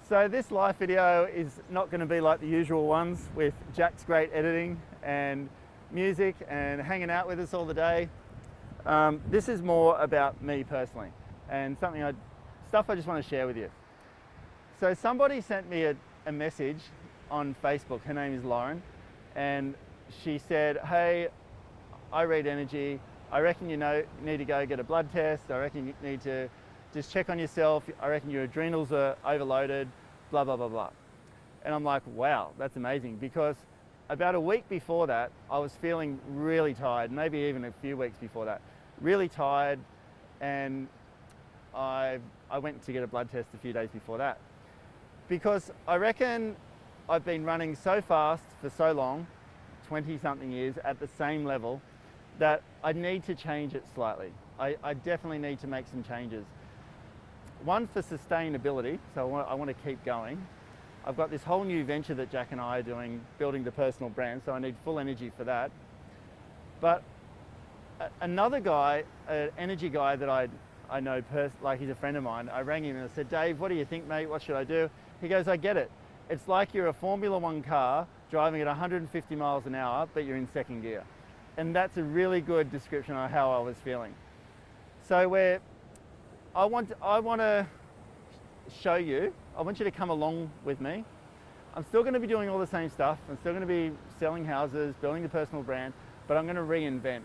So this live video is not going to be like the usual ones with Jack's great editing and music and hanging out with us all the day. This is more about me personally and stuff I just want to share with you. So somebody sent me a message on Facebook. Her name is Lauren, and she said, "Hey, I read energy. I reckon you need to go get a blood test. I reckon you need to just check on yourself. I reckon your adrenals are overloaded, blah, blah, blah, blah." And I'm like, wow, that's amazing, because about a week before that, I was feeling really tired, maybe even a few weeks before that, really tired, and I went to get a blood test a few days before that. Because I reckon I've been running so fast for so long, 20-something years, at the same level, that I need to change it slightly. I definitely need to make some changes. One, for sustainability, so I want to keep going. I've got this whole new venture that Jack and I are doing, building the personal brand, so I need full energy for that. But another guy, an energy guy that I know, like he's a friend of mine, I rang him and I said, "Dave, what do you think, mate? What should I do?" He goes, "I get it. It's like you're a Formula One car driving at 150 miles an hour, but you're in second gear." And that's a really good description of how I was feeling. So I want to show you, I want you to come along with me. I'm still going to be doing all the same stuff. I'm still going to be selling houses, building the personal brand, but I'm going to reinvent.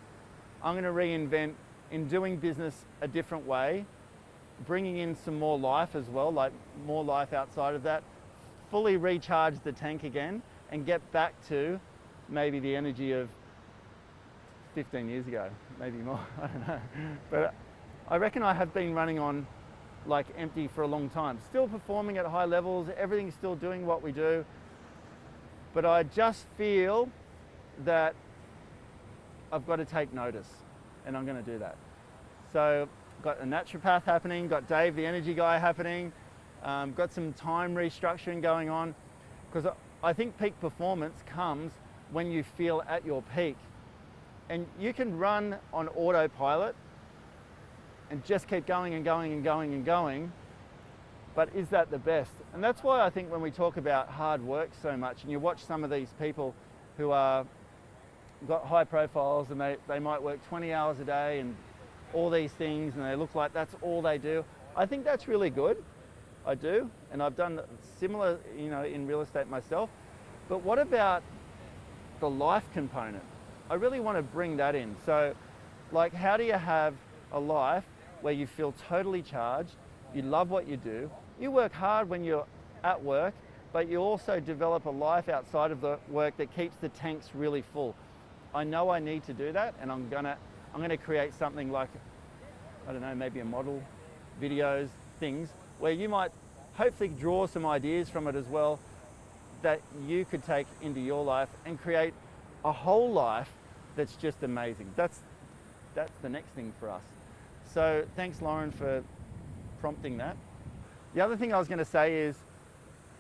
I'm going to reinvent in doing business a different way, bringing in some more life as well, like more life outside of that, fully recharge the tank again and get back to maybe the energy of 15 years ago, maybe more, I don't know. But I reckon I have been running on like empty for a long time, still performing at high levels, everything's still doing what we do, but I just feel that I've got to take notice, and I'm going to do that. So got a naturopath happening, got Dave the energy guy happening, got some time restructuring going on, because I think peak performance comes when you feel at your peak. And you can run on autopilot and just keep going and going and going and going, but is that the best? And that's why I think when we talk about hard work so much, and you watch some of these people who got high profiles and they might work 20 hours a day and all these things, and they look like that's all they do. I think that's really good. I do, and I've done similar, in real estate myself. But what about the life component? I really want to bring that in. So, like, how do you have a life where you feel totally charged, you love what you do, you work hard when you're at work, but you also develop a life outside of the work that keeps the tanks really full? I know I need to do that, and I'm gonna create something like, I don't know, maybe a model, videos, things, where you might hopefully draw some ideas from it as well that you could take into your life and create a whole life that's just amazing. That's the next thing for us. So thanks, Lauren, for prompting that. The other thing I was going to say is,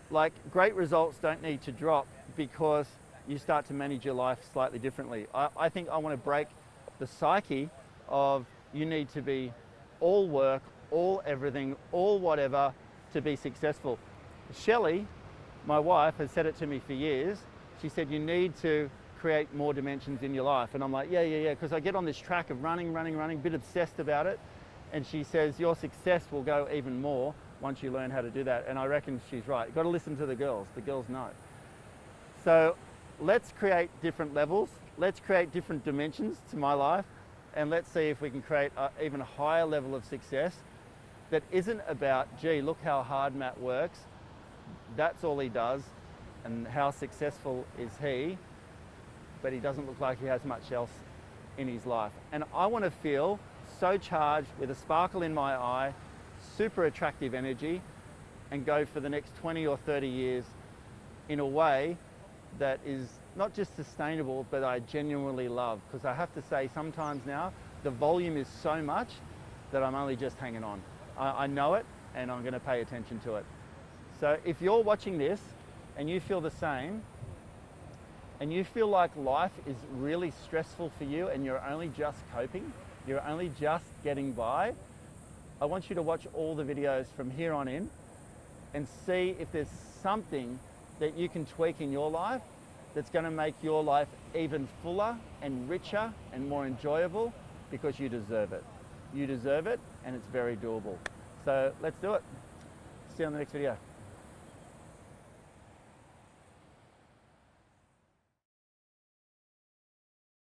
like, great results don't need to drop because you start to manage your life slightly differently. I think I want to break the psyche of you need to be all work, all everything, all whatever to be successful. Shelley, my wife, has said it to me for years. She said, you need to create more dimensions in your life. And I'm like, yeah, because I get on this track of running, a bit obsessed about it. And she says, your success will go even more once you learn how to do that. And I reckon she's right. You've got to listen to the girls know. So let's create different levels. Let's create different dimensions to my life. And let's see if we can create an even higher level of success that isn't about, gee, look how hard Matt works. That's all he does. And how successful is he? But he doesn't look like he has much else in his life. And I want to feel so charged with a sparkle in my eye, super attractive energy, and go for the next 20 or 30 years in a way that is not just sustainable, but I genuinely love. Because I have to say, sometimes now, the volume is so much that I'm only just hanging on. I know it, and I'm going to pay attention to it. So if you're watching this and you feel the same, and you feel like life is really stressful for you and you're only just coping, you're only just getting by, I want you to watch all the videos from here on in and see if there's something that you can tweak in your life that's going to make your life even fuller and richer and more enjoyable, because you deserve it. You deserve it, and it's very doable. So let's do it. See you on the next video.